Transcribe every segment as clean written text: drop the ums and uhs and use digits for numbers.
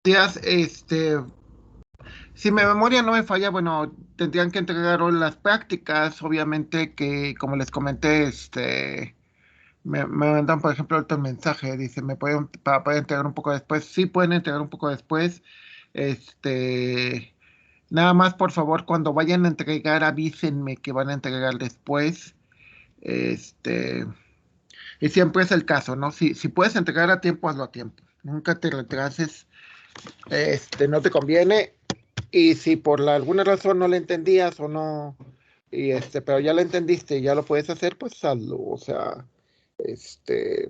días, si mi memoria no me falla, bueno, tendrían que entregar hoy las prácticas, obviamente que, como les comenté, me mandan, por ejemplo, ahorita un mensaje, dice, ¿me pueden, para poder entregar un poco después? Sí pueden entregar un poco después, este, nada más, por favor, cuando vayan a entregar, avísenme que van a entregar después, este, y siempre es el caso, ¿no? Si puedes entregar a tiempo, hazlo a tiempo, nunca te retrases, no te conviene. Y si por alguna razón no le entendías o no, pero ya lo entendiste y ya lo puedes hacer, pues hazlo. O sea, este,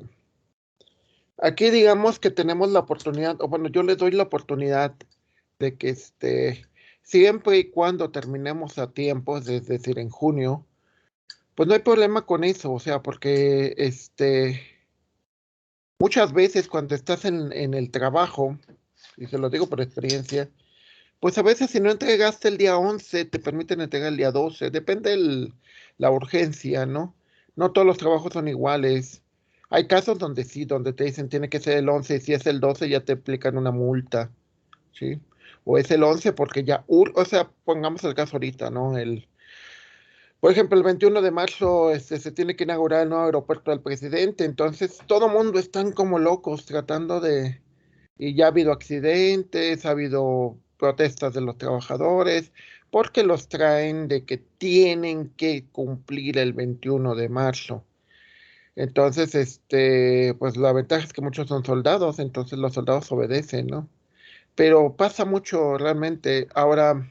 aquí digamos que tenemos la oportunidad, o bueno, yo les doy la oportunidad de que siempre y cuando terminemos a tiempo, es decir, en junio, pues no hay problema con eso, o sea, porque muchas veces cuando estás en el trabajo, y se lo digo por experiencia, pues a veces si no entregaste el día 11 te permiten entregar el día 12. Depende la urgencia, ¿no? No todos los trabajos son iguales. Hay casos donde sí, donde te dicen tiene que ser el 11 y si es el 12 ya te aplican una multa, ¿sí? O es el 11 porque ya, o sea, pongamos el caso ahorita, ¿no? Por ejemplo, el 21 de marzo se tiene que inaugurar el nuevo aeropuerto del presidente, entonces todo mundo están como locos tratando de. Y ya ha habido accidentes, ha habido protestas de los trabajadores, porque los traen de que tienen que cumplir el 21 de marzo. Entonces, pues la ventaja es que muchos son soldados, entonces los soldados obedecen, ¿no? Pero pasa mucho realmente. Ahora,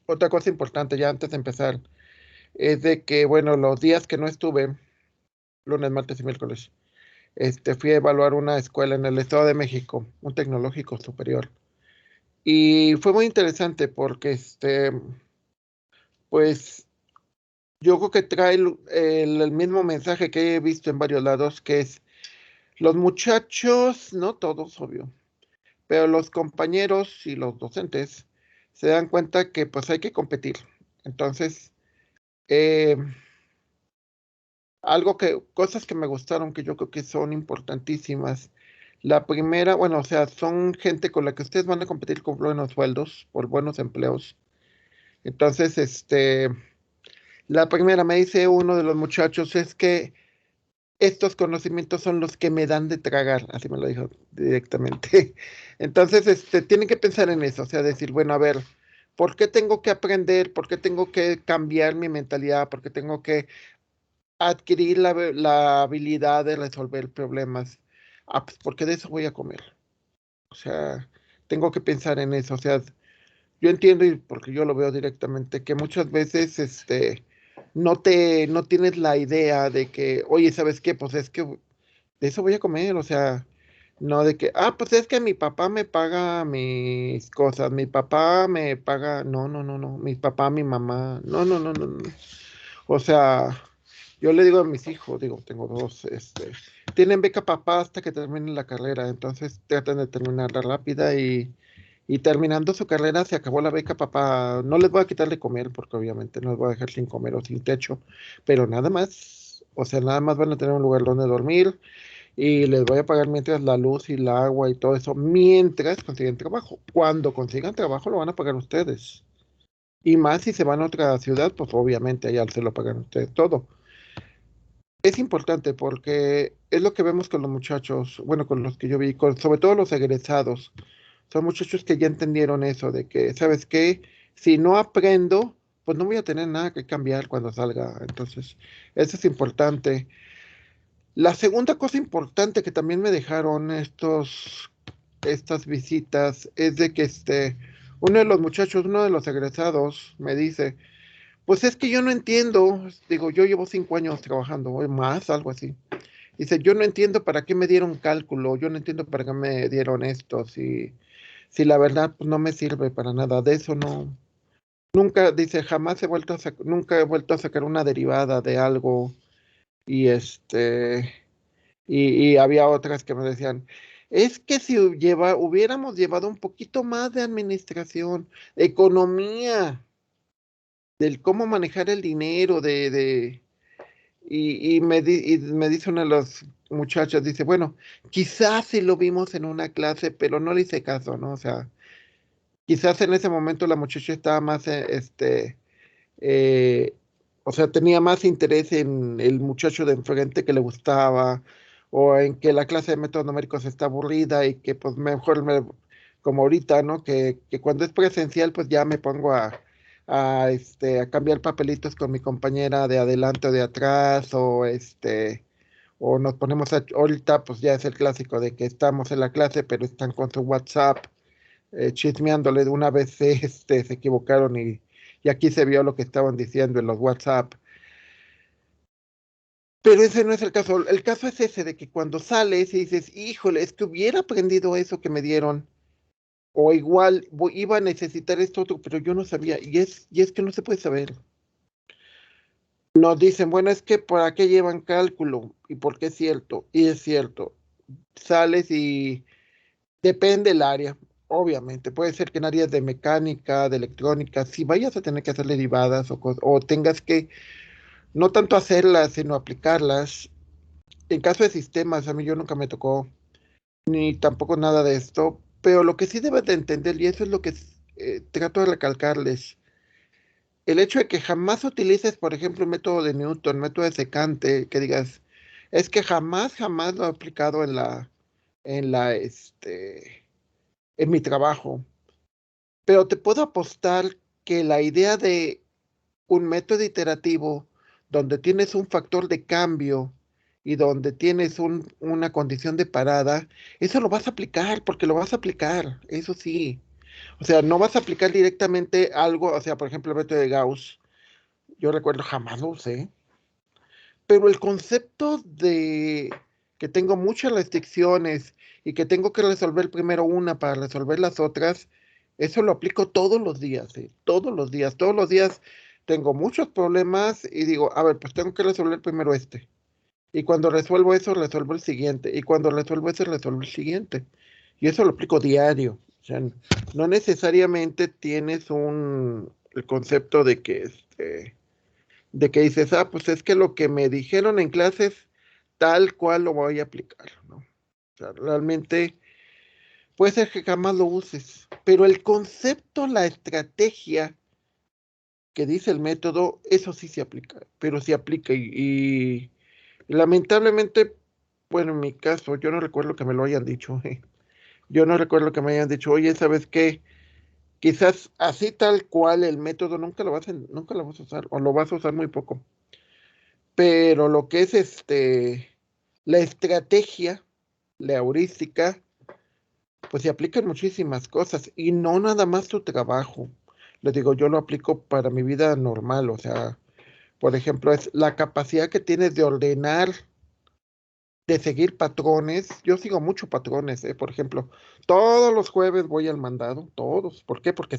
otra cosa importante ya antes de empezar, es de que, bueno, los días que no estuve, lunes, martes y miércoles, fui a evaluar una escuela en el Estado de México, un tecnológico superior. Y fue muy interesante porque, pues, yo creo que trae el mismo mensaje que he visto en varios lados, que es, los muchachos, no todos, obvio, pero los compañeros y los docentes se dan cuenta que pues hay que competir. Entonces, eh, cosas que me gustaron, que yo creo que son importantísimas. La primera, bueno, o sea, son gente con la que ustedes van a competir con buenos sueldos, por buenos empleos. Entonces, la primera me dice uno de los muchachos es que estos conocimientos son los que me dan de tragar, así me lo dijo directamente. Entonces, tienen que pensar en eso, o sea, decir, bueno, a ver, ¿por qué tengo que aprender? ¿Por qué tengo que cambiar mi mentalidad? ¿Por qué tengo que adquirir la habilidad de resolver problemas? Ah, pues porque de eso voy a comer. O sea, tengo que pensar en eso, o sea, yo entiendo, y porque yo lo veo directamente, que muchas veces no tienes la idea de que, oye, ¿sabes qué? Pues es que de eso voy a comer, o sea, no de que, pues es que mi papá me paga mis cosas, mi papá me paga, no, no, no, no, mi papá, mi mamá, no, no, no, no, no. O sea, yo le digo a mis hijos, digo, tengo dos, tienen beca papá hasta que terminen la carrera, entonces tratan de terminarla rápida y terminando su carrera se acabó la beca papá. No les voy a quitar de comer porque obviamente no les voy a dejar sin comer o sin techo, pero nada más, o sea, nada más van a tener un lugar donde dormir y les voy a pagar mientras la luz y el agua y todo eso, mientras consiguen trabajo. Cuando consigan trabajo lo van a pagar ustedes. Y más si se van a otra ciudad, pues obviamente allá se lo pagan ustedes todo. Es importante porque es lo que vemos con los muchachos, bueno, con los que yo vi, sobre todo los egresados. Son muchachos que ya entendieron eso, de que, ¿sabes qué? Si no aprendo, pues no voy a tener nada que cambiar cuando salga. Entonces, eso es importante. La segunda cosa importante que también me dejaron estas visitas es de que uno de los muchachos, uno de los egresados, me dice, pues es que yo no entiendo, digo, yo llevo 5 años trabajando, o más, algo así. Dice, yo no entiendo para qué me dieron cálculo, yo no entiendo para qué me dieron esto, si la verdad pues, no me sirve para nada, de eso no. Nunca, dice, jamás he vuelto nunca he vuelto a sacar una derivada de algo y y había otras que me decían, es que si hubiéramos llevado un poquito más de administración, economía, del cómo manejar el dinero, y me dice uno de los muchachos, dice, bueno, quizás sí lo vimos en una clase, pero no le hice caso, ¿no? O sea, quizás en ese momento la muchacha estaba más, eh, o sea, tenía más interés en el muchacho de enfrente que le gustaba, o en que la clase de métodos numéricos está aburrida y que pues mejor como ahorita, ¿no? Que cuando es presencial, pues ya me pongo a cambiar papelitos con mi compañera de adelante o de atrás, o nos ponemos ahorita, pues ya es el clásico de que estamos en la clase, pero están con su WhatsApp chismeándole de una vez se equivocaron y aquí se vio lo que estaban diciendo en los WhatsApp. Pero ese no es el caso. El caso es ese de que cuando sales y dices, híjole, es que hubiera aprendido eso que me dieron, o igual iba a necesitar esto otro, pero yo no sabía. Y es que no se puede saber. Nos dicen, bueno, es que ¿para qué llevan cálculo? ¿Y por qué es cierto? Y es cierto. Sales y depende el área, obviamente. Puede ser que en áreas de mecánica, de electrónica, si vayas a tener que hacer derivadas o tengas que no tanto hacerlas, sino aplicarlas. En caso de sistemas, a mí yo nunca me tocó, ni tampoco nada de esto, pero lo que sí debes de entender, y eso es lo que trato de recalcarles, el hecho de que jamás utilices, por ejemplo, el método de Newton, método de secante, que digas, es que jamás lo he aplicado en mi trabajo. Pero te puedo apostar que la idea de un método iterativo donde tienes un factor de cambio y donde tienes una condición de parada, eso lo vas a aplicar porque lo vas a aplicar, eso sí. O sea, no vas a aplicar directamente algo, o sea, por ejemplo, el método de Gauss, yo recuerdo jamás lo usé, pero el concepto de que tengo muchas restricciones y que tengo que resolver primero una para resolver las otras, eso lo aplico todos los días, ¿eh? Todos los días tengo muchos problemas y digo, a ver, pues tengo que resolver primero este. Y cuando resuelvo eso, resuelvo el siguiente. Y cuando resuelvo ese, resuelvo el siguiente. Y eso lo aplico diario. O sea, no necesariamente tienes el concepto de que dices, ah, pues es que lo que me dijeron en clases, tal cual lo voy a aplicar, ¿no? O sea, realmente puede ser que jamás lo uses, pero el concepto, la estrategia que dice el método, eso sí se aplica, pero se aplica y lamentablemente, bueno, en mi caso, yo no recuerdo que me lo hayan dicho, yo no recuerdo que me hayan dicho, oye, ¿sabes qué? Quizás así tal cual el método nunca lo vas a usar o lo vas a usar muy poco. Pero lo que es la estrategia, la heurística, pues se aplican muchísimas cosas y no nada más tu trabajo. Les digo, yo lo aplico para mi vida normal, o sea, por ejemplo, es la capacidad que tienes de ordenar, de seguir patrones. Yo sigo muchos patrones, por ejemplo, todos los jueves voy al mandado, todos. ¿Por qué? Porque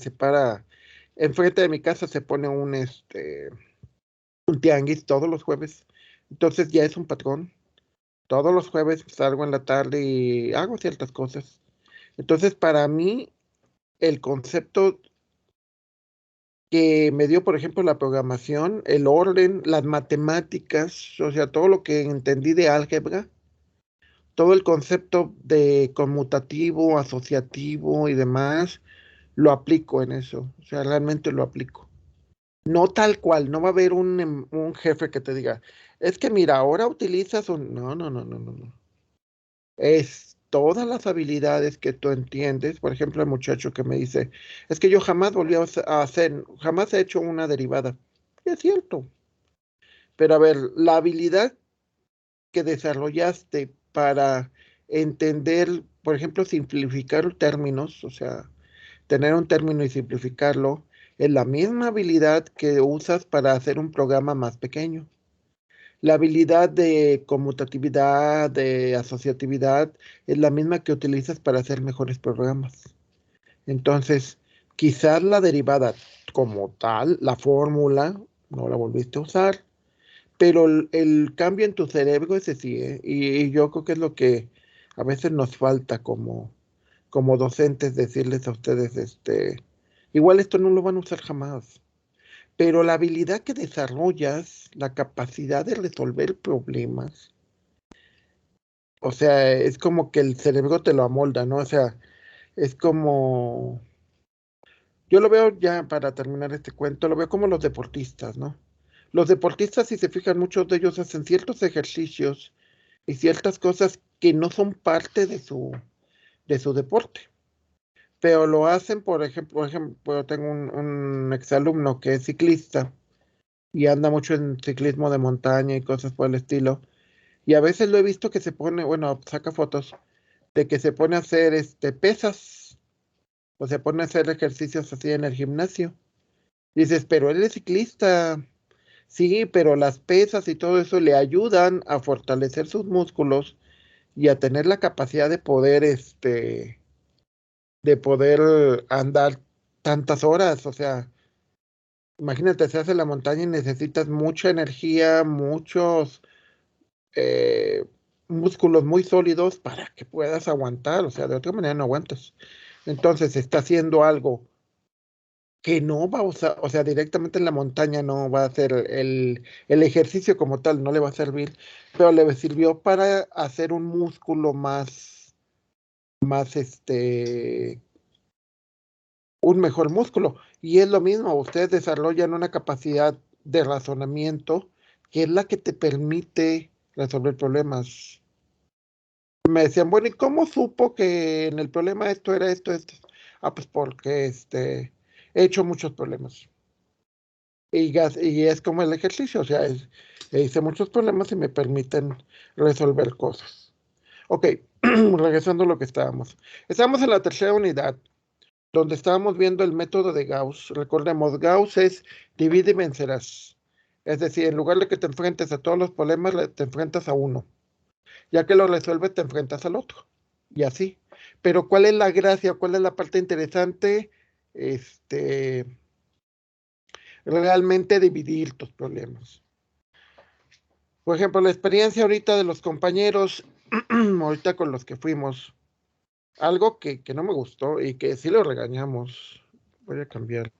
enfrente de mi casa se pone un tianguis todos los jueves. Entonces ya es un patrón. Todos los jueves salgo en la tarde y hago ciertas cosas. Entonces, para mí, el concepto que me dio, por ejemplo, la programación, el orden, las matemáticas, o sea, todo lo que entendí de álgebra, todo el concepto de conmutativo, asociativo y demás, lo aplico en eso. O sea, realmente lo aplico. No tal cual, no va a haber un jefe que te diga, es que mira, ahora utilizas un... No, no, no, no, no, no. Es todas las habilidades que tú entiendes. Por ejemplo, el muchacho que me dice, es que yo jamás volví a hacer, jamás he hecho una derivada. Y es cierto, pero a ver, la habilidad que desarrollaste para entender, por ejemplo, simplificar términos, o sea, tener un término y simplificarlo, es la misma habilidad que usas para hacer un programa más pequeño. La habilidad de conmutatividad, de asociatividad, es la misma que utilizas para hacer mejores programas. Entonces, quizás la derivada como tal, la fórmula, no la volviste a usar, pero el cambio en tu cerebro ese sí, ¿eh? Y yo creo que es lo que a veces nos falta como docentes decirles a ustedes, igual esto no lo van a usar jamás, pero la habilidad que desarrollas, la capacidad de resolver problemas, o sea, es como que el cerebro te lo amolda, ¿no? O sea, es como, yo lo veo ya para terminar este cuento, lo veo como los deportistas, ¿no? Los deportistas, si se fijan, muchos de ellos hacen ciertos ejercicios y ciertas cosas que no son parte de su deporte, pero lo hacen, por ejemplo, tengo un exalumno que es ciclista y anda mucho en ciclismo de montaña y cosas por el estilo, y a veces lo he visto que se pone, bueno, saca fotos de que se pone a hacer pesas o se pone a hacer ejercicios así en el gimnasio. Dices, pero él es ciclista. Sí, pero las pesas y todo eso le ayudan a fortalecer sus músculos y a tener la capacidad de poder andar tantas horas. O sea, imagínate, se hace la montaña y necesitas mucha energía, muchos eh, músculos muy sólidos para que puedas aguantar. O sea, de otra manera no aguantas. Entonces, está haciendo algo que no va a usar, o sea, directamente en la montaña no va a hacer el ejercicio como tal, no le va a servir, pero le sirvió para hacer un músculo más, un mejor músculo. Y es lo mismo, ustedes desarrollan una capacidad de razonamiento que es la que te permite resolver problemas. Me decían, bueno, ¿y cómo supo que en el problema esto era esto, esto? Ah, pues porque he hecho muchos problemas. Y es como el ejercicio, o sea, hice muchos problemas y me permiten resolver cosas. Ok, regresando a lo que estábamos. Estábamos en la tercera unidad, donde estábamos viendo el método de Gauss. Recordemos, Gauss es divide y vencerás. Es decir, en lugar de que te enfrentes a todos los problemas, te enfrentas a uno. Ya que lo resuelves, te enfrentas al otro. Y así. Pero ¿cuál es la gracia? ¿Cuál es la parte interesante? Este, realmente dividir tus problemas. Por ejemplo, la experiencia ahorita de los compañeros, ahorita con los que fuimos, algo que no me gustó y que sí lo regañamos. Voy a cambiar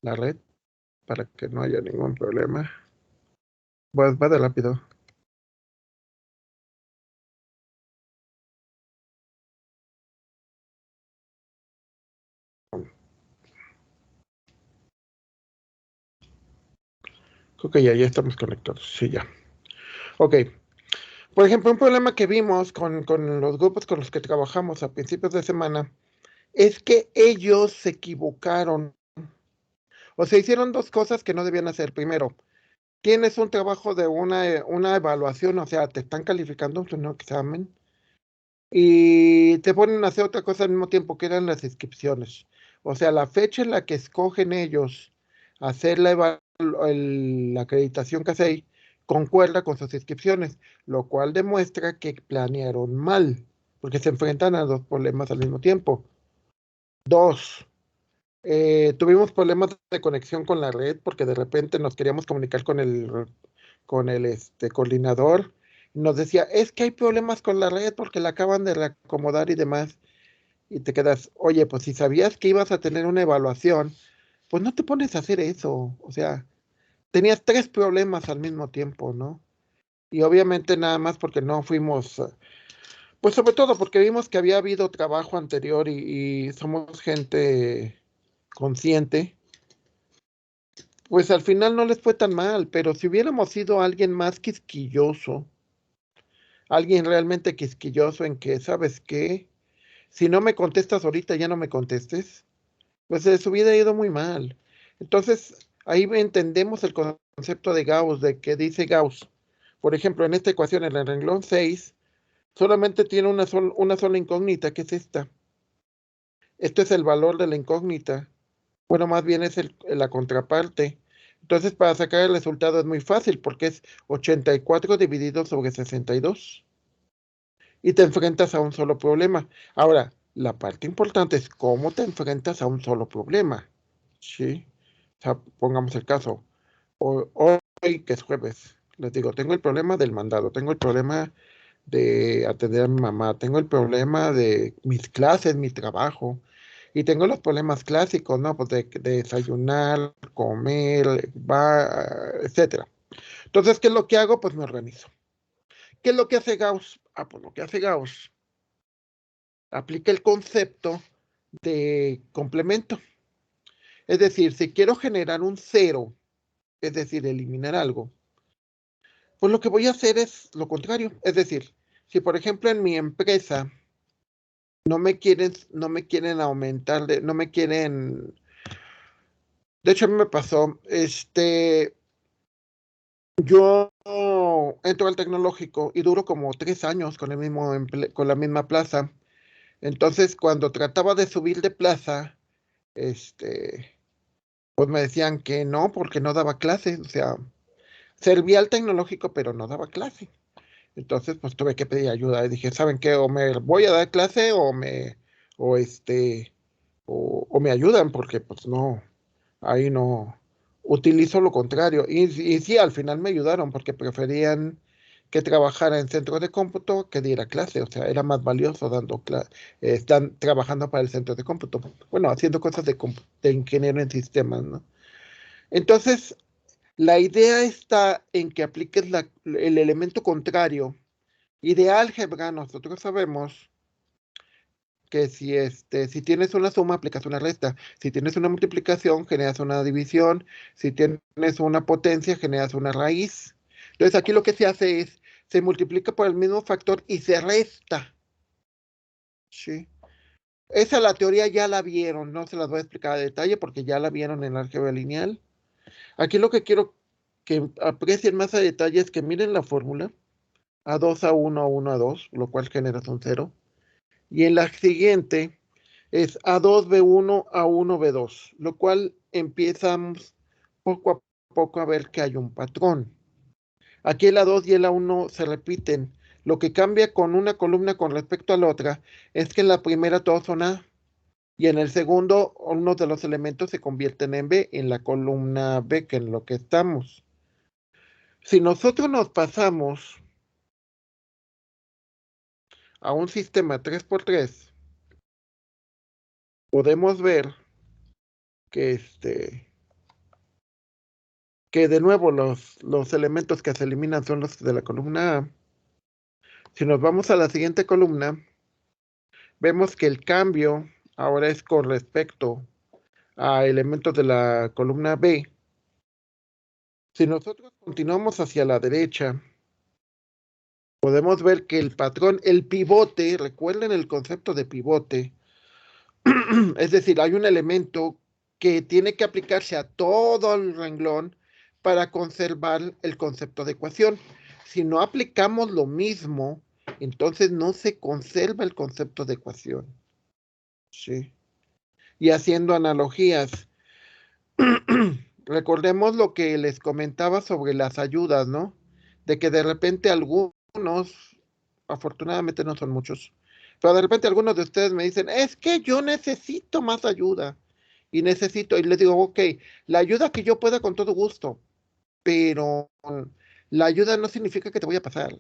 la red para que no haya ningún problema. Pues va de rápido. Creo que ya estamos conectados. Sí, ya. Ok. Por ejemplo, un problema que vimos con los grupos con los que trabajamos a principios de semana es que ellos se equivocaron. O sea, hicieron dos cosas que no debían hacer. Primero, tienes un trabajo de una evaluación, o sea, te están calificando un examen y te ponen a hacer otra cosa al mismo tiempo, que eran las inscripciones. O sea, la fecha en la que escogen ellos hacer la acreditación CASEI concuerda con sus inscripciones, lo cual demuestra que planearon mal, porque se enfrentan a dos problemas al mismo tiempo. Dos, tuvimos problemas de conexión con la red porque de repente nos queríamos comunicar con el coordinador. Nos decía, es que hay problemas con la red porque la acaban de reacomodar y demás. Y te quedas, oye, pues si sabías que ibas a tener una evaluación, pues no te pones a hacer eso. O sea, tenías tres problemas al mismo tiempo, ¿no? Y obviamente nada más porque no fuimos, pues sobre todo porque vimos que había habido trabajo anterior y somos gente consciente, pues al final no les fue tan mal, pero si hubiéramos sido alguien más quisquilloso, alguien realmente quisquilloso en que, ¿sabes qué? Si no me contestas ahorita, ya no me contestes, pues su vida ha ido muy mal. Entonces, ahí entendemos el concepto de Gauss, de que dice Gauss, por ejemplo, en esta ecuación, en el renglón 6 solamente tiene una sola incógnita, que es esta. Esto es el valor de la incógnita. Bueno, más bien es la contraparte. Entonces, para sacar el resultado es muy fácil porque es 84 dividido sobre 62. Y te enfrentas a un solo problema. Ahora, la parte importante es cómo te enfrentas a un solo problema. ¿Sí? O sea, pongamos el caso. Hoy, que es jueves, les digo, tengo el problema del mandado, tengo el problema de atender a mi mamá, tengo el problema de mis clases, mi trabajo. Y tengo los problemas clásicos, ¿no? Pues de desayunar, comer, etcétera. Entonces, ¿qué es lo que hago? Pues me organizo. ¿Qué es lo que hace Gauss? Ah, pues lo que hace Gauss, aplica el concepto de complemento. Es decir, si quiero generar un cero, es decir, eliminar algo, pues lo que voy a hacer es lo contrario. Es decir, si por ejemplo en mi empresa no me quieren aumentar, no me quieren. De hecho, a mí me pasó, yo entro al tecnológico y duro como 3 años con con la misma plaza. Entonces, cuando trataba de subir de plaza, este, pues me decían que no, porque no daba clase. O sea, servía al tecnológico, pero no daba clase. Entonces, pues tuve que pedir ayuda y dije, ¿saben qué? O me voy a dar clase o o me ayudan, porque pues no, ahí no, utilizo lo contrario. Y sí, al final me ayudaron porque preferían que trabajara en centro de cómputo que diera clase. O sea, era más valioso están trabajando para el centro de cómputo. Bueno, haciendo cosas de ingeniero en sistemas, ¿no? Entonces, la idea está en que apliques el elemento contrario. Y de álgebra, nosotros sabemos que si tienes una suma, aplicas una resta. Si tienes una multiplicación, generas una división. Si tienes una potencia, generas una raíz. Entonces aquí lo que se hace es, se multiplica por el mismo factor y se resta. ¿Sí? Esa la teoría ya la vieron, no se las voy a explicar a detalle porque ya la vieron en álgebra lineal. Aquí lo que quiero que aprecien más a detalle es que miren la fórmula. A2 A1 A1 A2, lo cual genera un cero. Y en la siguiente es A2 B1 A1 B2, lo cual empezamos poco a poco a ver que hay un patrón. Aquí el A2 y el A1 se repiten. Lo que cambia con una columna con respecto a la otra es que en la primera todos son A y en el segundo uno de los elementos se convierten en B en la columna B, que en lo que estamos. Si nosotros nos pasamos a un sistema 3x3, podemos ver que que de nuevo los elementos que se eliminan son los de la columna A. Si nos vamos a la siguiente columna, vemos que el cambio ahora es con respecto a elementos de la columna B. Si nosotros continuamos hacia la derecha, podemos ver que el patrón, el pivote, recuerden el concepto de pivote, es decir, hay un elemento que tiene que aplicarse a todo el renglón para conservar el concepto de ecuación. Si no aplicamos lo mismo, entonces no se conserva el concepto de ecuación. ¿Sí? Y haciendo analogías, recordemos lo que les comentaba sobre las ayudas, ¿no? De que de repente algunos, afortunadamente no son muchos, pero de repente algunos de ustedes me dicen, es que yo necesito más ayuda y les digo, ok, la ayuda que yo pueda con todo gusto, pero la ayuda no significa que te voy a pasar.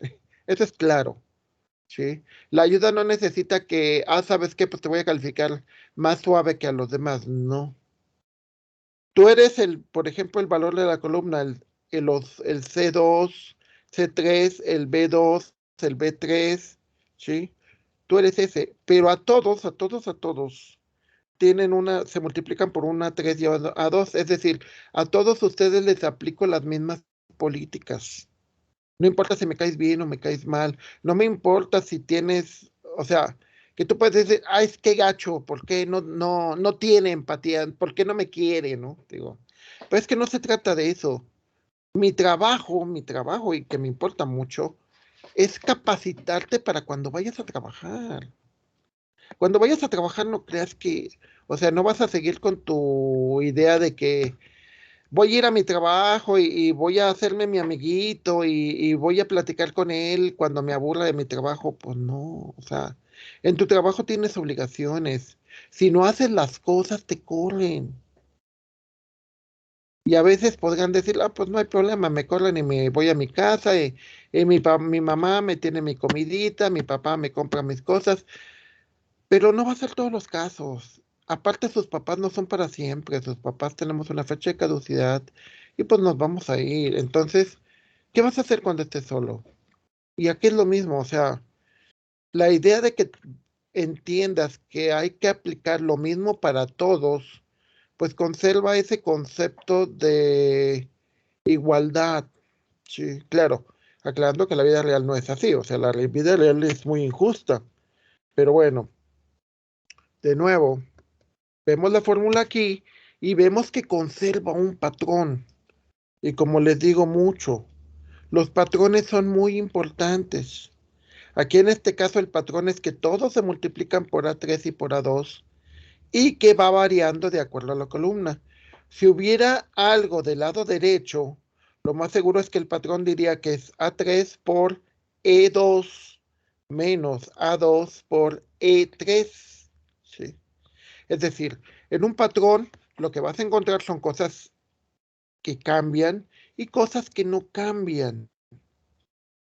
Eso es claro, ¿sí? La ayuda no necesita que, ¿sabes qué? Pues te voy a calificar más suave que a los demás. No. Tú eres por ejemplo, el valor de la columna, el C2, C3, el B2, el B3, ¿sí? Tú eres ese, pero a todos se multiplican por una 3 y a 2, es decir, a todos ustedes les aplico las mismas políticas. No importa si me caes bien o me caes mal, no me importa si tienes, o sea, que tú puedes decir, es que gacho, ¿por qué no tiene empatía? ¿Por qué no me quiere, no? Digo, pero es que no se trata de eso. Mi trabajo, y que me importa mucho, es capacitarte para cuando vayas a trabajar. Cuando vayas a trabajar, no creas que, o sea, no vas a seguir con tu idea de que voy a ir a mi trabajo y voy a hacerme mi amiguito y voy a platicar con él cuando me aburra de mi trabajo. Pues no, o sea, en tu trabajo tienes obligaciones. Si no haces las cosas, te corren. Y a veces podrán decir, pues no hay problema, me corren y me voy a mi casa y mi mamá me tiene mi comidita, mi papá me compra mis cosas, pero no va a ser todos los casos. aparte sus papás no son para siempre, sus papás tenemos una fecha de caducidad y pues nos vamos a ir. Entonces, ¿qué vas a hacer cuando estés solo? Y aquí es lo mismo, o sea, la idea de que entiendas que hay que aplicar lo mismo para todos, pues conserva ese concepto de igualdad. Sí, claro, aclarando que la vida real no es así, o sea, la vida real es muy injusta. Pero bueno, de nuevo, vemos la fórmula aquí y vemos que conserva un patrón. Y como les digo mucho, los patrones son muy importantes. Aquí en este caso el patrón es que todos se multiplican por A3 y por A2 y que va variando de acuerdo a la columna. Si hubiera algo del lado derecho, lo más seguro es que el patrón diría que es A3 por E2 menos A2 por E3. ¿Sí? Es decir, en un patrón lo que vas a encontrar son cosas que cambian y cosas que no cambian.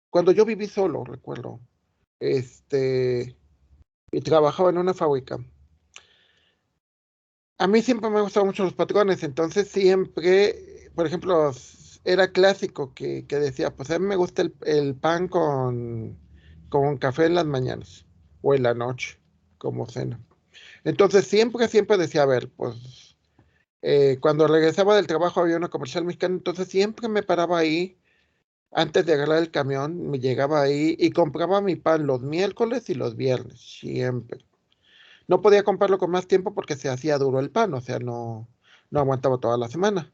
Cuando yo viví solo, recuerdo, y trabajaba en una fábrica, a mí siempre me han gustado mucho los patrones, entonces siempre, por ejemplo, era clásico que decía, pues a mí me gusta el pan con café en las mañanas o en la noche, como cena. Entonces siempre decía, a ver, pues cuando regresaba del trabajo había una comercial mexicana, entonces siempre me paraba ahí, antes de agarrar el camión, me llegaba ahí y compraba mi pan los miércoles y los viernes, siempre. No podía comprarlo con más tiempo porque se hacía duro el pan, o sea, no aguantaba toda la semana.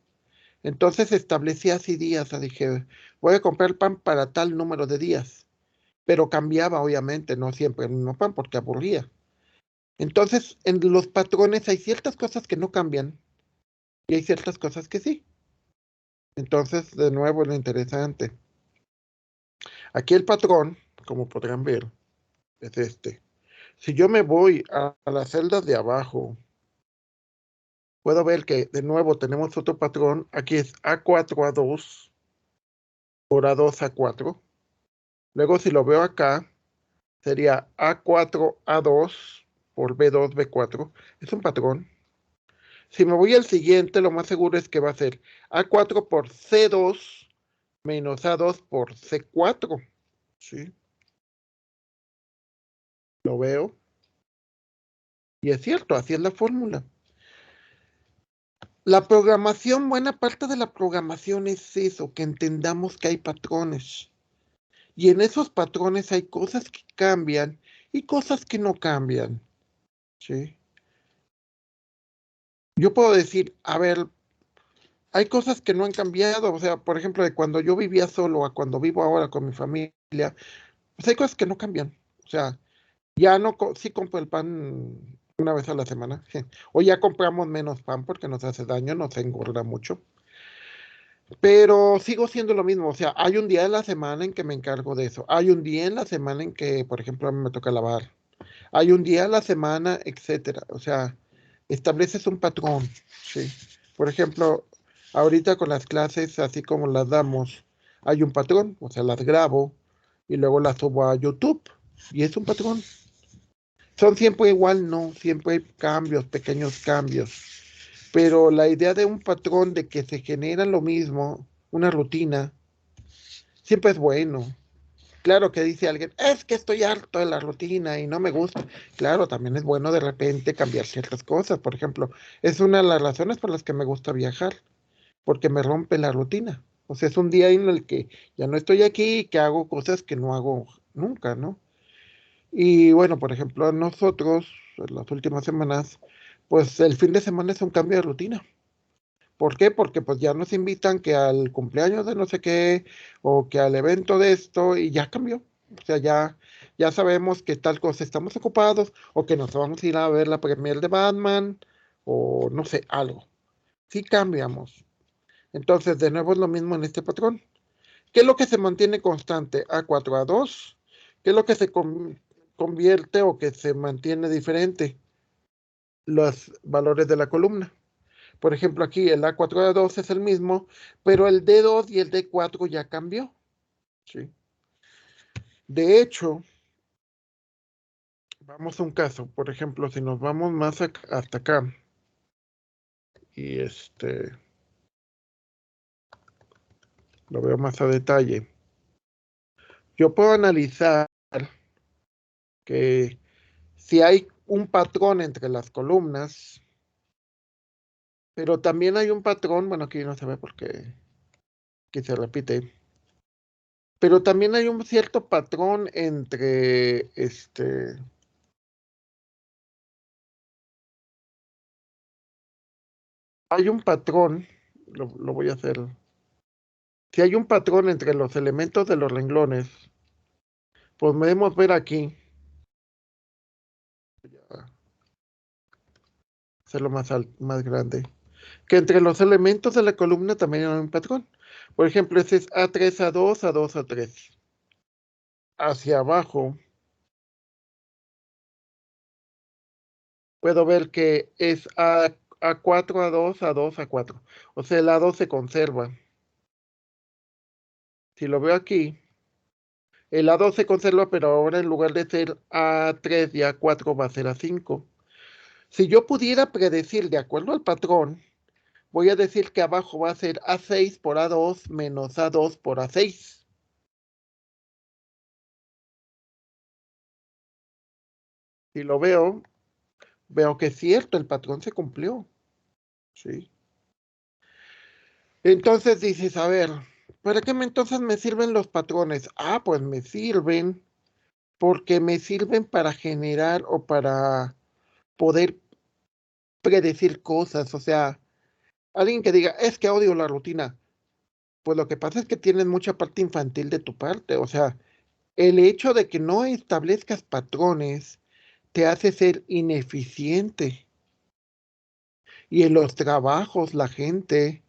Entonces establecí así días, o sea, dije, voy a comprar pan para tal número de días, pero cambiaba obviamente, no siempre el mismo pan porque aburría. Entonces, en los patrones hay ciertas cosas que no cambian y hay ciertas cosas que sí. Entonces, de nuevo, lo interesante. Aquí el patrón, como podrán ver, es este. Si yo me voy a las celdas de abajo, puedo ver que de nuevo tenemos otro patrón. Aquí es A4, A2 por A2, A4. Luego si lo veo acá, sería A4, A2 por B2, B4. Es un patrón. Si me voy al siguiente, lo más seguro es que va a ser A4 por C2 menos A2 por C4. ¿Sí? Lo veo. Y es cierto, así es la fórmula. La programación, buena parte de la programación es eso, que entendamos que hay patrones. Y en esos patrones hay cosas que cambian y cosas que no cambian. ¿Sí? Yo puedo decir, a ver, hay cosas que no han cambiado. O sea, por ejemplo, de cuando yo vivía solo a cuando vivo ahora con mi familia, pues hay cosas que no cambian. O sea, ya no, sí compro el pan una vez a la semana. O ya compramos menos pan porque nos hace daño, nos engorda mucho. Pero sigo siendo lo mismo, o sea, hay un día en la semana en que me encargo de eso. Hay un día en la semana en que, por ejemplo, a mí me toca lavar. Hay un día a la semana, etcétera. O sea, estableces un patrón, ¿sí? Por ejemplo, ahorita con las clases, así como las damos, hay un patrón, o sea, las grabo y luego las subo a YouTube y es un patrón. Son siempre igual, no, siempre hay cambios, pequeños cambios. Pero la idea de un patrón de que se genera lo mismo, una rutina, siempre es bueno. Claro que dice alguien, es que estoy harto de la rutina y no me gusta. Claro, también es bueno de repente cambiar ciertas cosas. Por ejemplo, es una de las razones por las que me gusta viajar, porque me rompe la rutina. O sea, es un día en el que ya no estoy aquí y que hago cosas que no hago nunca, ¿no? Y bueno, por ejemplo, nosotros, en las últimas semanas, pues el fin de semana es un cambio de rutina. ¿Por qué? Porque pues ya nos invitan que al cumpleaños de no sé qué o que al evento de esto y ya cambió. O sea, ya sabemos que tal cosa estamos ocupados o que nos vamos a ir a ver la premier de Batman o no sé, algo. Sí cambiamos. Entonces, de nuevo es lo mismo en este patrón. ¿Qué es lo que se mantiene constante? A4, A2. ¿Qué es lo que se convierte o que se mantiene diferente? Los valores de la columna. Por ejemplo, aquí el A4A2 es el mismo, pero el D2 y el D4 ya cambió. ¿Sí? De hecho, Vamos a un caso, por ejemplo, si nos vamos más hasta acá y lo veo más a detalle, yo puedo analizar que si hay un patrón entre las columnas, pero también hay un patrón, bueno, aquí no se ve porque aquí se repite, pero también hay un cierto patrón entre hay un patrón, lo voy a hacer. Si hay un patrón entre los elementos de los renglones, pues podemos ver aquí, hacerlo más grande, que entre los elementos de la columna también hay un patrón. Por ejemplo, ese es A3, A2, A2, A3. Hacia abajo puedo ver que es A4, A2, A2, A4. O sea, el A2 se conserva. Si lo veo aquí, el A2 se conserva, pero ahora en lugar de ser A3 y A4 va a ser A5. Si yo pudiera predecir de acuerdo al patrón, voy a decir que abajo va a ser A6 por A2 menos A2 por A6. Si lo veo que es cierto, el patrón se cumplió. ¿Sí? Entonces dices, a ver, ¿para qué entonces me sirven los patrones? Ah, pues me sirven porque me sirven para generar o para poder predecir cosas. O sea, alguien que diga, es que odio la rutina. Pues lo que pasa es que tienes mucha parte infantil de tu parte. O sea, el hecho de que no establezcas patrones te hace ser ineficiente. Y en los trabajos la gente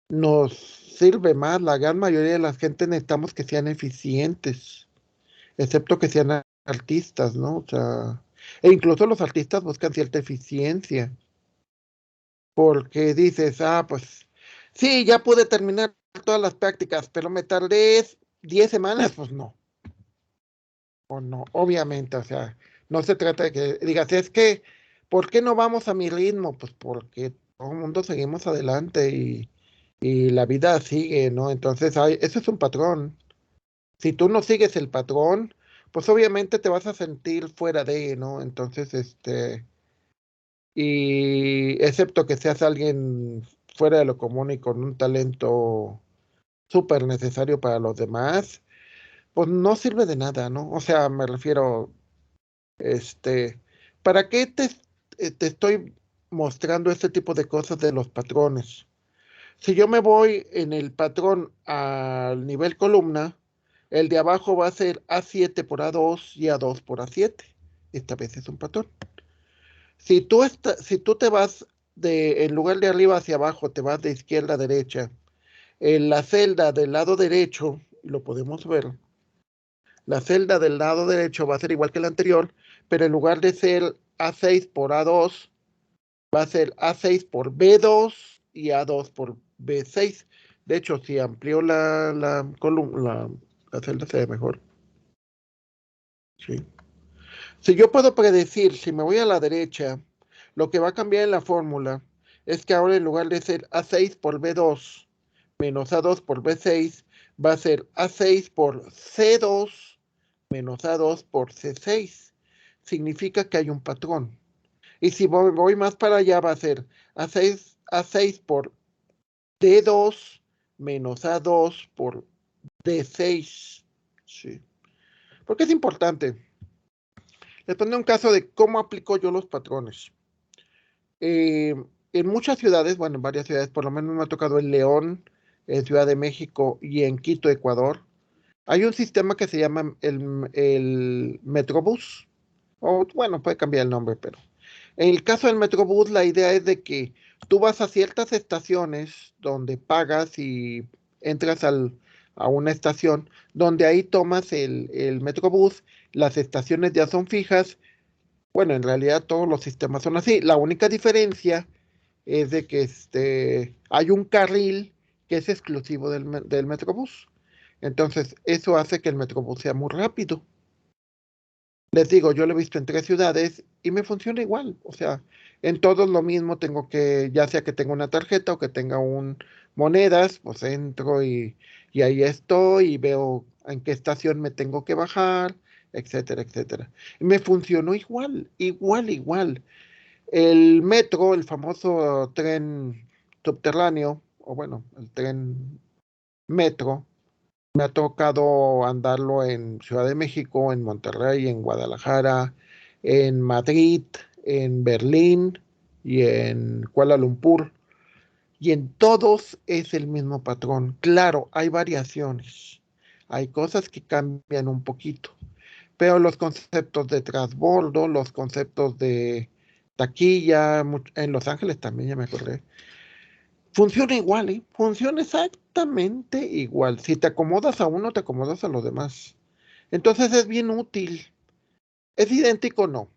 nos sirve más. La gran mayoría de la gente necesitamos que sean eficientes, excepto que sean artistas, ¿no? O sea, e incluso los artistas buscan cierta eficiencia, porque dices, ah, pues sí, ya pude terminar todas las prácticas, pero me tardé 10 semanas, pues no, o no, obviamente, o sea, no se trata de que digas, es que, ¿por qué no vamos a mi ritmo? Pues porque todo el mundo seguimos adelante y la vida sigue, ¿no? Entonces, eso es un patrón. Si tú no sigues el patrón, pues obviamente te vas a sentir fuera de, ¿no? Entonces, y excepto que seas alguien fuera de lo común y con un talento súper necesario para los demás, pues no sirve de nada, ¿no? O sea, me refiero, este, ¿para qué te estoy mostrando este tipo de cosas de los patrones? Si yo me voy en el patrón al nivel columna, el de abajo va a ser A7 por A2 y A2 por A7. Esta vez es un patrón. Si tú te vas en lugar de arriba hacia abajo, te vas de izquierda a derecha, en la celda del lado derecho, lo podemos ver, la celda del lado derecho va a ser igual que la anterior, pero en lugar de ser A6 por A2, va a ser A6 por B2 y A2 por B6. De hecho, si amplío la columna, la celda se ve mejor. ¿Sí? Si yo puedo predecir, si me voy a la derecha, lo que va a cambiar en la fórmula es que ahora en lugar de ser A6 por B2 menos A2 por B6, va a ser A6 por C2 menos A2 por C6. Significa que hay un patrón. Y si voy más para allá, va a ser A6 por D2 menos A2 por D6. Sí. Porque es importante. Les pondré un caso de cómo aplico yo los patrones. Eh, en muchas ciudades, bueno, en varias ciudades, por lo menos me ha tocado en León, en Ciudad de México y en Quito, Ecuador, hay un sistema que se llama el Metrobús. O bueno, puede cambiar el nombre, pero en el caso del Metrobús, la idea es de que tú vas a ciertas estaciones donde pagas y entras a una estación, donde ahí tomas el Metrobús, las estaciones ya son fijas. Bueno, en realidad todos los sistemas son así. La única diferencia es de que hay un carril que es exclusivo del Metrobús. Entonces, eso hace que el Metrobús sea muy rápido. Les digo, yo lo he visto en 3 ciudades y me funciona igual. O sea, en todos lo mismo, tengo que, ya sea que tenga una tarjeta o que tenga un monedas, pues entro y ahí estoy y veo en qué estación me tengo que bajar, etcétera, etcétera. Y me funcionó igual, igual, igual. El metro, el famoso tren subterráneo, o bueno, el tren metro, me ha tocado andarlo en Ciudad de México, en Monterrey, en Guadalajara, en Madrid, en Berlín y en Kuala Lumpur. Y en todos es el mismo patrón. Claro, hay variaciones. Hay cosas que cambian un poquito, pero los conceptos de transbordo, los conceptos de taquilla, en Los Ángeles también, ya me acordé. Funciona igual, ¿eh? Funciona exactamente igual. Si te acomodas a uno, te acomodas a los demás. Entonces es bien útil. ¿Es idéntico? No.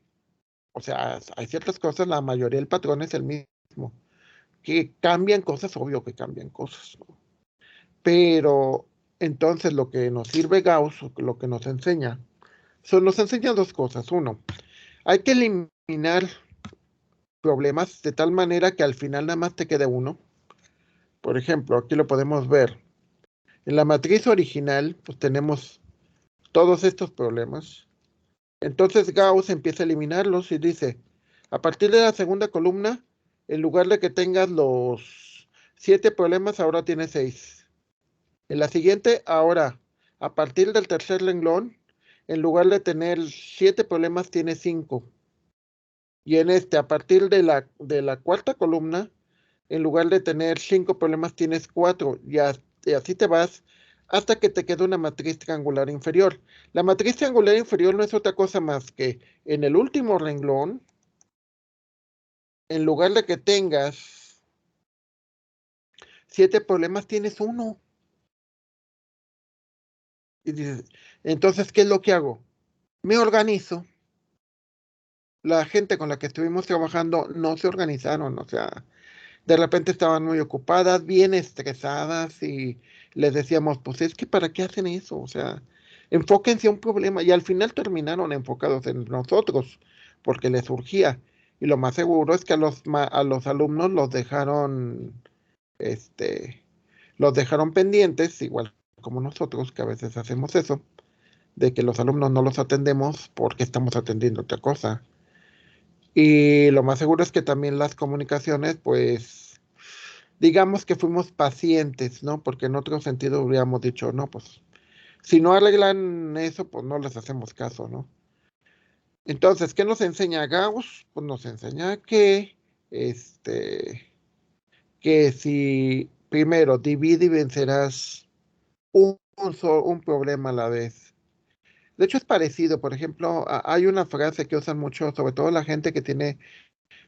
O sea, hay ciertas cosas, la mayoría del patrón es el mismo. Que cambian cosas, obvio que cambian cosas, ¿no? Pero entonces lo que nos sirve Gauss, o lo que nos enseña, nos enseña dos cosas. Uno, hay que eliminar problemas de tal manera que al final nada más te quede uno. Por ejemplo, aquí lo podemos ver. En la matriz original, pues tenemos todos estos problemas. Entonces Gauss empieza a eliminarlos y dice, a partir de la segunda columna, en lugar de que tengas los 7 problemas, ahora tienes 6. En la siguiente, ahora, a partir del tercer renglón, en lugar de tener 7 problemas, tienes 5. Y en este, a partir de la cuarta columna, en lugar de tener 5 problemas, tienes 4. Y así te vas hasta que te quede una matriz triangular inferior. La matriz triangular inferior no es otra cosa más que en el último renglón, en lugar de que tengas 7 problemas, tienes uno. Y dices, entonces, ¿qué es lo que hago? Me organizo. La gente con la que estuvimos trabajando no se organizaron, o sea, de repente estaban muy ocupadas, bien estresadas y les decíamos, pues es que ¿para qué hacen eso? O sea, enfóquense a un problema y al final terminaron enfocados en nosotros porque les surgía. Y lo más seguro es que a los alumnos este, los dejaron pendientes, igual como nosotros, que a veces hacemos eso, de que los alumnos no los atendemos porque estamos atendiendo otra cosa. Y lo más seguro es que también las comunicaciones, pues, digamos que fuimos pacientes, ¿no? Porque en otro sentido hubiéramos dicho, no, pues, si no arreglan eso, pues no les hacemos caso, ¿no? Entonces, ¿qué nos enseña Gauss? Pues nos enseña este, que si primero divide y vencerás un problema a la vez. De hecho, es parecido. Por ejemplo, hay una frase que usan mucho, sobre todo la gente que tiene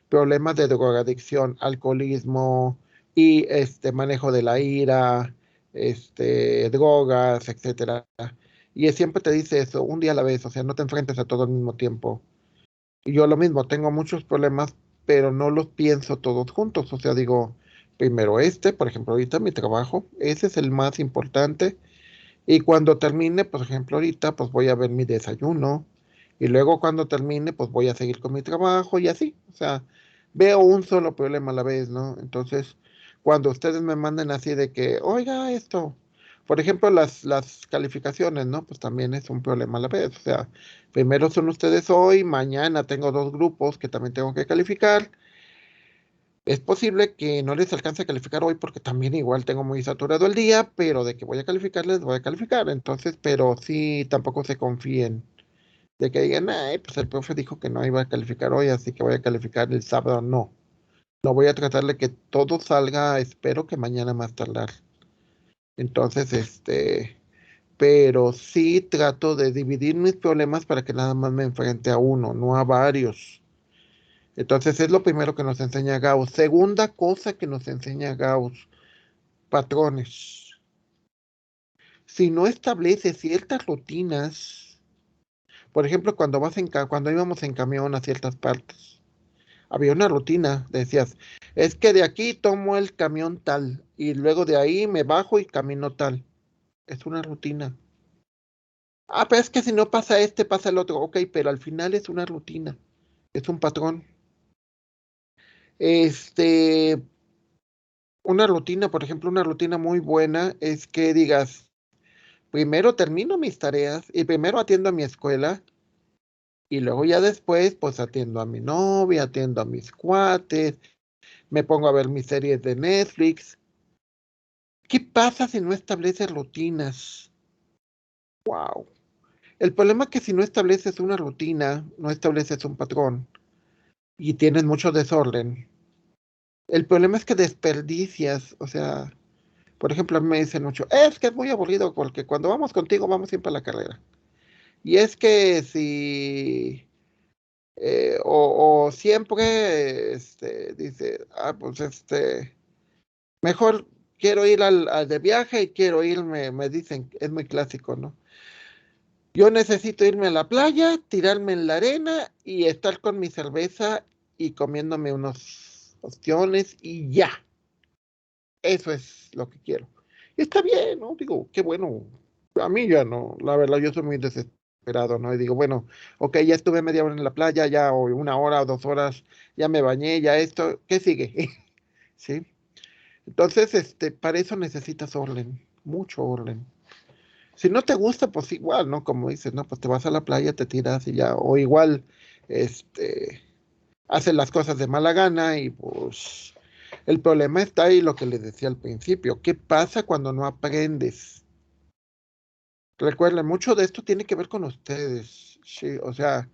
problemas de drogadicción, alcoholismo y manejo de la ira, drogas, etcétera. Y siempre te dice eso, un día a la vez, o sea, no te enfrentes a todo al mismo tiempo. Y yo lo mismo, tengo muchos problemas, pero no los pienso todos juntos. O sea, digo, primero por ejemplo, ahorita mi trabajo, ese es el más importante. Y cuando termine, por ejemplo, ahorita, pues voy a ver mi desayuno. Y luego cuando termine, pues voy a seguir con mi trabajo y así. O sea, veo un solo problema a la vez, ¿no? Entonces, cuando ustedes me manden así de que, oiga, esto, por ejemplo, las calificaciones, ¿no? Pues también es un problema a la vez. O sea, primero son ustedes hoy, mañana tengo 2 grupos que también tengo que calificar. Es posible que no les alcance a calificar hoy porque también igual tengo muy saturado el día, pero de que voy a calificarles, voy a calificar. Entonces, pero sí, tampoco se confíen de que digan, ay, pues el profe dijo que no iba a calificar hoy, así que voy a calificar el sábado. No, no voy a tratar de que todo salga, espero que mañana más tardar. Entonces, pero sí trato de dividir mis problemas para que nada más me enfrente a uno, no a varios. Entonces es lo primero que nos enseña Gauss. Segunda cosa que nos enseña Gauss, patrones. Si no estableces ciertas rutinas, por ejemplo, cuando íbamos en camión a ciertas partes, había una rutina, decías, es que de aquí tomo el camión tal y luego de ahí me bajo y camino tal. Es una rutina. Ah, pero es que si no pasa este, pasa el otro. Ok, pero al final es una rutina, es un patrón. Este, una rutina, por ejemplo, una rutina muy buena es que digas, primero termino mis tareas y primero atiendo a mi escuela y luego ya después, pues atiendo a mi novia, atiendo a mis cuates, me pongo a ver mis series de Netflix. ¿Qué pasa si no estableces rutinas? Wow. El problema es que si no estableces una rutina, no estableces un patrón y tienes mucho desorden. El problema es que desperdicias, o sea, por ejemplo, a mí me dicen mucho, es que es muy aburrido porque cuando vamos contigo vamos siempre a la carrera. Y es que si, o siempre, dice, pues mejor quiero ir al de viaje y quiero irme, me dicen, es muy clásico, ¿no? Yo necesito irme a la playa, tirarme en la arena y estar con mi cerveza y comiéndome unos ostiones y ya. Eso es lo que quiero. Y está bien, ¿no? Digo, qué bueno. A mí ya no, la verdad, yo soy muy desesperado, ¿no? Y digo, bueno, ok, ya estuve media hora en la playa, ya, o una hora o 2 horas, ya me bañé, ya esto, ¿qué sigue? ¿Sí? Entonces, para eso necesitas orden, mucho orden. Si no te gusta, pues igual, ¿no? Como dices, ¿no? Pues te vas a la playa, te tiras y ya, o igual, haces las cosas de mala gana y pues el problema está ahí, lo que les decía al principio. ¿Qué pasa cuando no aprendes? Recuerden, mucho de esto tiene que ver con ustedes. Sí, o sea,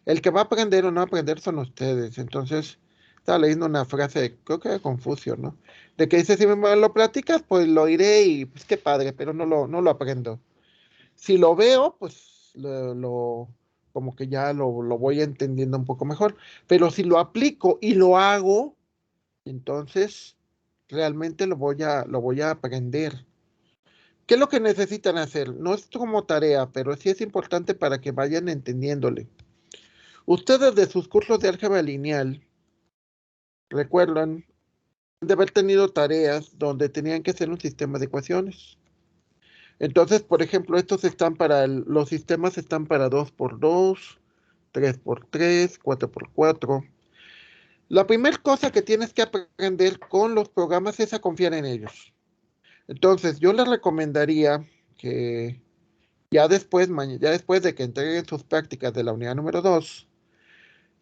el que va a aprender o no aprender son ustedes. Entonces, estaba leyendo una frase, creo que de Confucio, ¿no? De que dice, si me lo platicas, pues lo iré y pues qué padre, pero no lo aprendo. Si lo veo, pues como que ya lo voy entendiendo un poco mejor. Pero si lo aplico y lo hago, entonces realmente lo voy a aprender. ¿Qué es lo que necesitan hacer? No es como tarea, pero sí es importante para que vayan entendiéndole. Ustedes de sus cursos de álgebra lineal recuerdan de haber tenido tareas donde tenían que hacer un sistema de ecuaciones. Entonces, por ejemplo, los sistemas están para 2 por 2, 3 por 3, 4 por 4. La primera cosa que tienes que aprender con los programas es a confiar en ellos. Entonces, yo les recomendaría que ya después de que entreguen sus prácticas de la unidad número 2,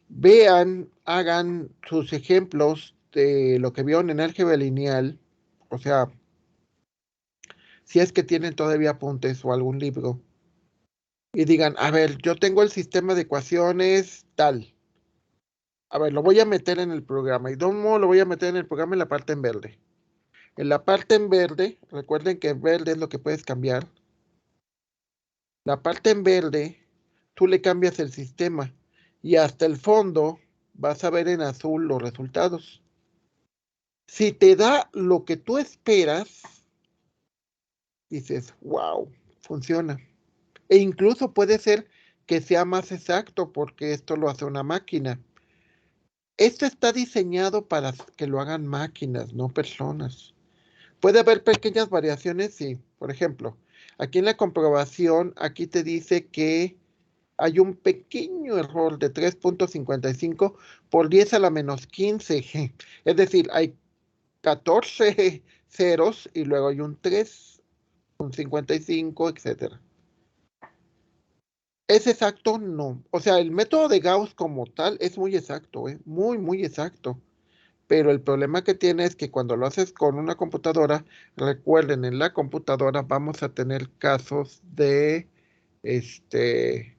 vean, hagan sus ejemplos de lo que vieron en álgebra lineal, o sea, si es que tienen todavía apuntes o algún libro, y digan, a ver, yo tengo el sistema de ecuaciones tal. A ver, lo voy a meter en el programa. ¿Y cómo lo voy a meter en el programa? En la parte en verde. En la parte en verde, recuerden que en verde es lo que puedes cambiar. La parte en verde, tú le cambias el sistema y hasta el fondo vas a ver en azul los resultados. Si te da lo que tú esperas, dices, wow, funciona. E incluso puede ser que sea más exacto porque esto lo hace una máquina. Esto está diseñado para que lo hagan máquinas, no personas. Puede haber pequeñas variaciones, sí. Por ejemplo, aquí en la comprobación, aquí te dice que hay un pequeño error de 3.55 por 10 a la menos 15. Es decir, hay 14 ceros y luego hay un 3, un 55, etcétera. ¿Es exacto? No. O sea, el método de Gauss como tal es muy exacto, muy, muy exacto. Pero el problema que tiene es que cuando lo haces con una computadora, recuerden, en la computadora vamos a tener casos de este,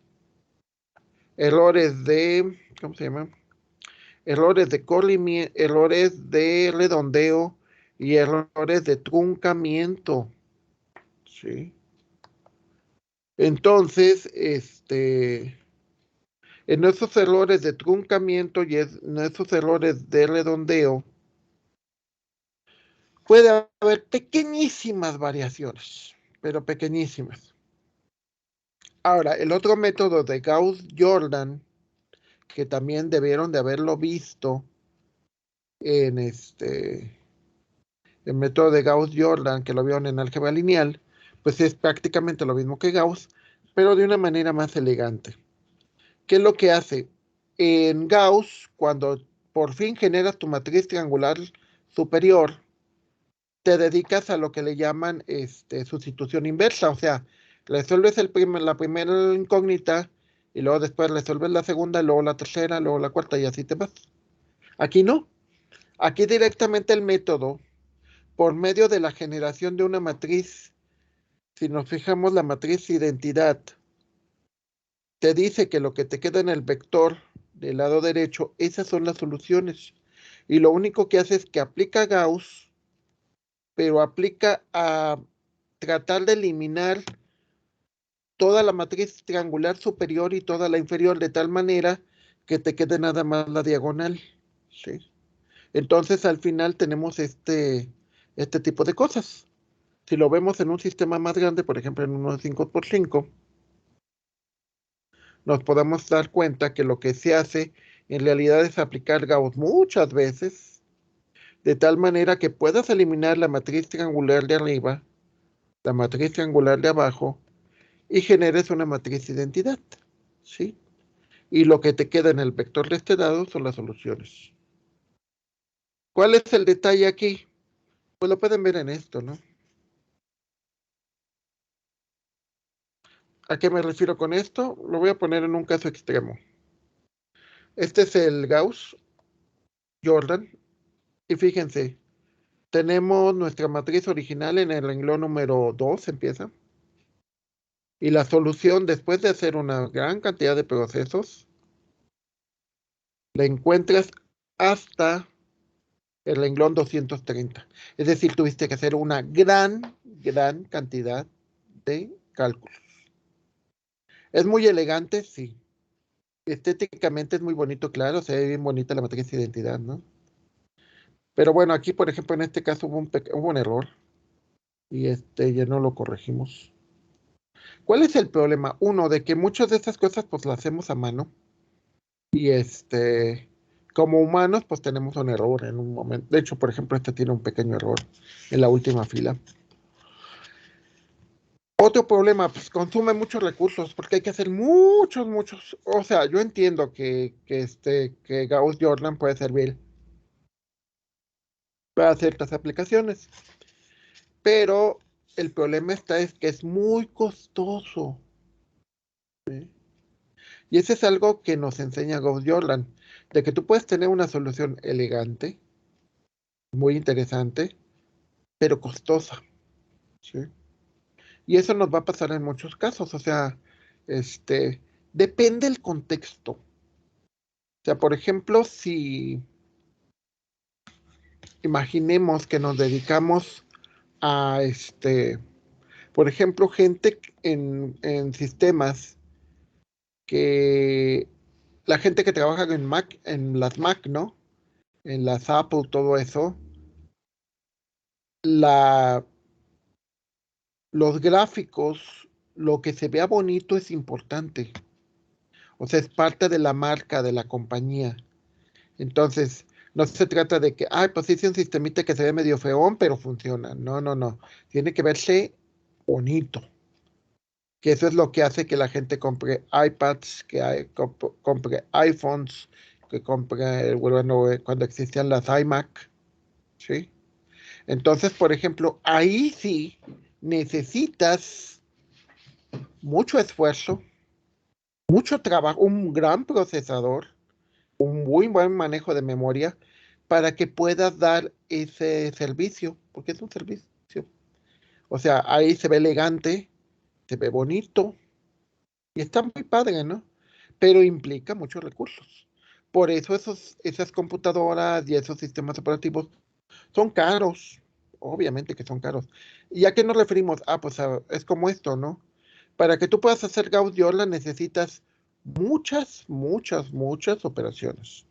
errores de, ¿cómo se llama? Errores de corrimiento, errores de redondeo y errores de truncamiento, ¿sí? Entonces, en esos errores de truncamiento y en esos errores de redondeo, puede haber pequeñísimas variaciones, pero pequeñísimas. Ahora, el otro método de Gauss-Jordan, que también debieron de haberlo visto en el método de Gauss-Jordan, que lo vieron en álgebra lineal, pues es prácticamente lo mismo que Gauss. pero de una manera más elegante. ¿Qué es lo que hace? En Gauss, cuando por fin generas tu matriz triangular superior, te dedicas a lo que le llaman sustitución inversa, o sea, resuelves la primera incógnita y luego después resuelves la segunda, luego la tercera, luego la cuarta y así te vas. Aquí no, aquí directamente el método, por medio de la generación de una matriz, si nos fijamos la matriz identidad, te dice que lo que te queda en el vector del lado derecho, esas son las soluciones. Y lo único que hace es que aplica Gauss, pero aplica a tratar de eliminar toda la matriz triangular superior y toda la inferior de tal manera que te quede nada más la diagonal. ¿Sí? Entonces al final tenemos este tipo de cosas. Si lo vemos en un sistema más grande, por ejemplo en uno de 5x5, nos podemos dar cuenta que lo que se hace en realidad es aplicar Gauss muchas veces, de tal manera que puedas eliminar la matriz triangular de arriba, la matriz triangular de abajo, y generes una matriz identidad. ¿Sí? Y lo que te queda en el vector de este lado son las soluciones. ¿Cuál es el detalle aquí? Pues lo pueden ver en esto, ¿no? ¿A qué me refiero con esto? Lo voy a poner en un caso extremo. Este es el Gauss Jordan. Y fíjense, tenemos nuestra matriz original en el renglón número 2, empieza. Y la solución, después de hacer una gran cantidad de procesos, la encuentras hasta el renglón 230. Es decir, tuviste que hacer una gran cantidad de cálculos. Es muy elegante, sí. Estéticamente es muy bonito, claro, se ve bien bonita la matriz de identidad, ¿no? Pero bueno, aquí, por ejemplo, en este caso hubo un error y ya no lo corregimos. ¿Cuál es el problema? Uno, de que muchas de estas cosas pues las hacemos a mano y como humanos pues tenemos un error en un momento. De hecho, por ejemplo, este tiene un pequeño error en la última fila. Otro problema, pues consume muchos recursos porque hay que hacer muchos. O sea, yo entiendo que Gauss Jordan puede servir para ciertas aplicaciones, pero el problema es que es muy costoso. ¿Sí? Y ese es algo que nos enseña Gauss Jordan, de que tú puedes tener una solución elegante, muy interesante, pero costosa. ¿Sí? Y eso nos va a pasar en muchos casos, o sea, depende el contexto. O sea, por ejemplo, si imaginemos que nos dedicamos a por ejemplo, gente en sistemas que la gente que trabaja en Mac, en las Mac, ¿no? En las Apple, todo eso, la, los gráficos, lo que se vea bonito es importante. O sea, es parte de la marca de la compañía. Entonces, no se trata de que, ay, pues hice un sistemita que se ve medio feón, pero funciona. No. Tiene que verse bonito. Que eso es lo que hace que la gente compre iPads, compre iPhones, que compre, bueno, cuando existían las iMac, ¿sí? Entonces, por ejemplo, ahí sí necesitas mucho esfuerzo, mucho trabajo, un gran procesador, un muy buen manejo de memoria para que puedas dar ese servicio, porque es un servicio. O sea, ahí se ve elegante, se ve bonito y está muy padre, ¿no? Pero implica muchos recursos. Por eso esas computadoras y esos sistemas operativos son caros, obviamente que son caros. ¿Y a qué nos referimos? Ah, pues es como esto, ¿no? Para que tú puedas hacer Gauss Jordan necesitas muchas operaciones.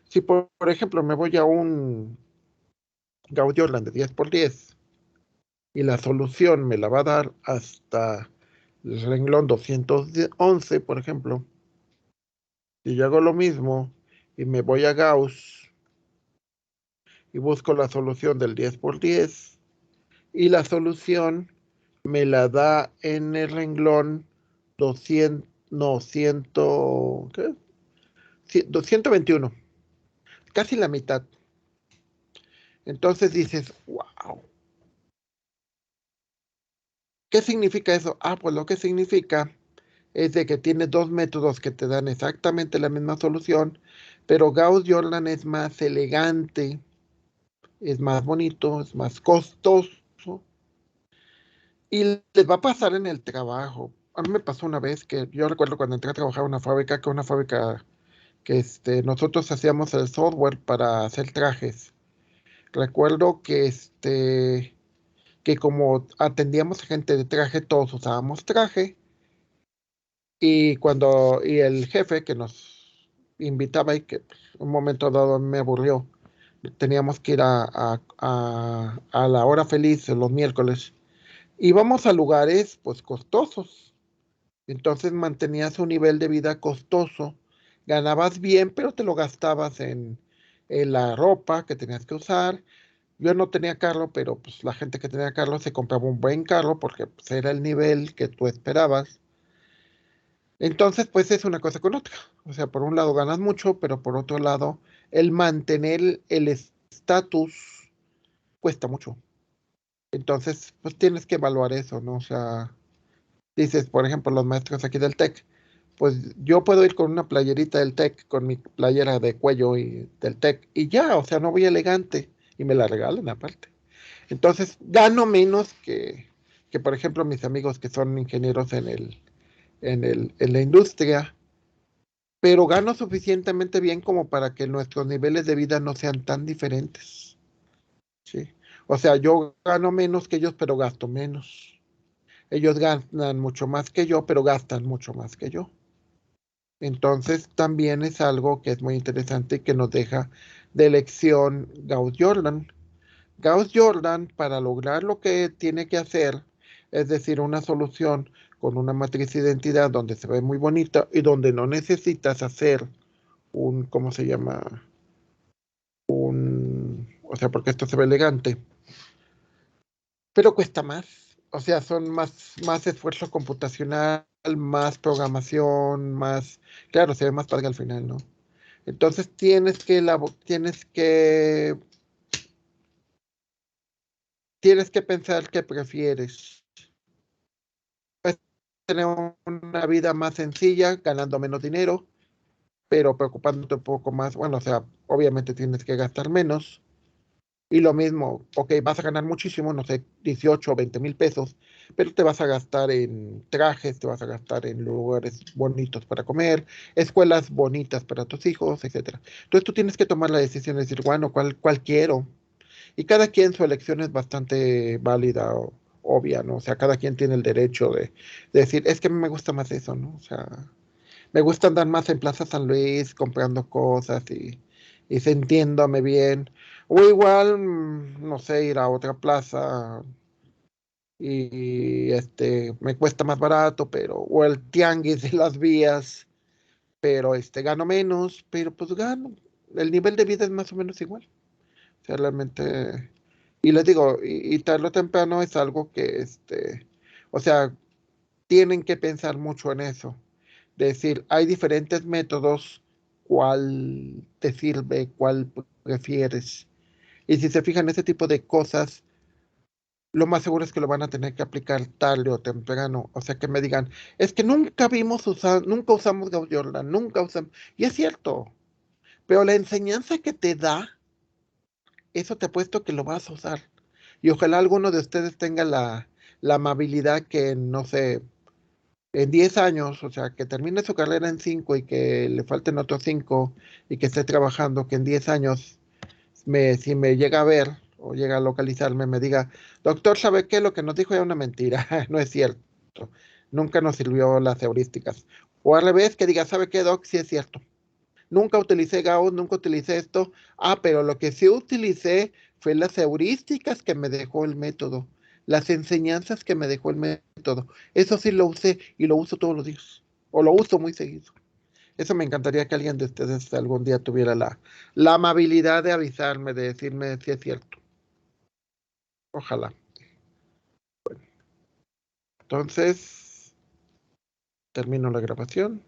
Si por ejemplo me voy a un Gauss Jordan de 10x10 y la solución me la va a dar hasta el renglón 211, por ejemplo, y yo hago lo mismo y me voy a Gauss y busco la solución del 10x10 y la solución me la da en el renglón 200, no, 100, ¿qué? 121, casi la mitad. Entonces dices, wow, ¿qué significa eso? Ah, pues lo que significa es de que tienes dos métodos que te dan exactamente la misma solución, pero Gauss-Jordan es más elegante, es más bonito, es más costoso y les va a pasar en el trabajo. A mí me pasó una vez que yo recuerdo cuando entré a trabajar en una fábrica, que una fábrica que nosotros hacíamos el software para hacer trajes. Recuerdo que como atendíamos a gente de traje, todos usábamos traje y el jefe que nos invitaba y que pues, un momento dado me aburrió, teníamos que ir a la hora feliz los miércoles. Íbamos a lugares pues costosos, entonces mantenías un nivel de vida costoso, ganabas bien, pero te lo gastabas en la ropa que tenías que usar. Yo no tenía carro, pero pues la gente que tenía carro se compraba un buen carro porque pues, era el nivel que tú esperabas. Entonces, pues es una cosa con otra. O sea, por un lado ganas mucho, pero por otro lado, el mantener el estatus cuesta mucho. Entonces, pues tienes que evaluar eso, ¿no? O sea, dices, por ejemplo, los maestros aquí del TEC, pues yo puedo ir con una playerita del TEC, con mi playera de cuello y del TEC, y ya, o sea, no voy elegante, y me la regalan aparte. Entonces, gano menos que, por ejemplo, mis amigos que son ingenieros en la industria, pero gano suficientemente bien como para que nuestros niveles de vida no sean tan diferentes, ¿sí? O sea, yo gano menos que ellos, pero gasto menos. Ellos ganan mucho más que yo, pero gastan mucho más que yo. Entonces, también es algo que es muy interesante y que nos deja de lección Gauss-Jordan. Gauss-Jordan, para lograr lo que tiene que hacer, es decir, una solución con una matriz de identidad donde se ve muy bonita y donde no necesitas hacer ¿cómo se llama? O sea, porque esto se ve elegante, pero cuesta más. O sea, son más esfuerzo computacional, más programación, más, claro, se ve más padre al final, ¿no? Entonces tienes que pensar qué prefieres. Puedes tener una vida más sencilla, ganando menos dinero, pero preocupándote un poco más. Bueno, o sea, obviamente tienes que gastar menos. Y lo mismo, ok, vas a ganar muchísimo, no sé, 18 o 20 mil pesos, pero te vas a gastar en trajes, te vas a gastar en lugares bonitos para comer, escuelas bonitas para tus hijos, etcétera. Entonces tú tienes que tomar la decisión de decir, bueno, ¿cuál quiero? Y cada quien su elección es bastante válida o obvia, ¿no? O sea, cada quien tiene el derecho de decir, es que a mí me gusta más eso, ¿no? O sea, me gusta andar más en Plaza San Luis comprando cosas y sintiéndome bien. O igual, no sé, ir a otra plaza y me cuesta más barato, pero, o el tianguis de las vías, pero gano menos, pero pues gano. El nivel de vida es más o menos igual. O sea, realmente, y les digo, y tarde o temprano es algo que, o sea, tienen que pensar mucho en eso. Decir, hay diferentes métodos, ¿cuál te sirve? ¿Cuál prefieres? Y si se fijan ese tipo de cosas, lo más seguro es que lo van a tener que aplicar tarde o temprano. O sea, que me digan, es que nunca usamos Gauss Jordan, nunca usamos. Y es cierto, pero la enseñanza que te da, eso te apuesto que lo vas a usar. Y ojalá alguno de ustedes tenga la amabilidad que, no sé, en 10 años, o sea, que termine su carrera en 5 y que le falten otros 5 y que esté trabajando, que en 10 años, si me llega a ver o llega a localizarme, me diga, doctor, ¿sabe qué? Lo que nos dijo era una mentira, no es cierto. Nunca nos sirvió las heurísticas. O al revés, que diga, ¿sabe qué, doc? Sí es cierto. Nunca utilicé Gauss, nunca utilicé esto. Ah, pero lo que sí utilicé fue las heurísticas que me dejó el método, las enseñanzas que me dejó el método. Eso sí lo usé y lo uso todos los días, o lo uso muy seguido. Eso me encantaría que alguien de ustedes algún día tuviera la amabilidad de avisarme, de decirme si es cierto. Ojalá. Entonces, termino la grabación.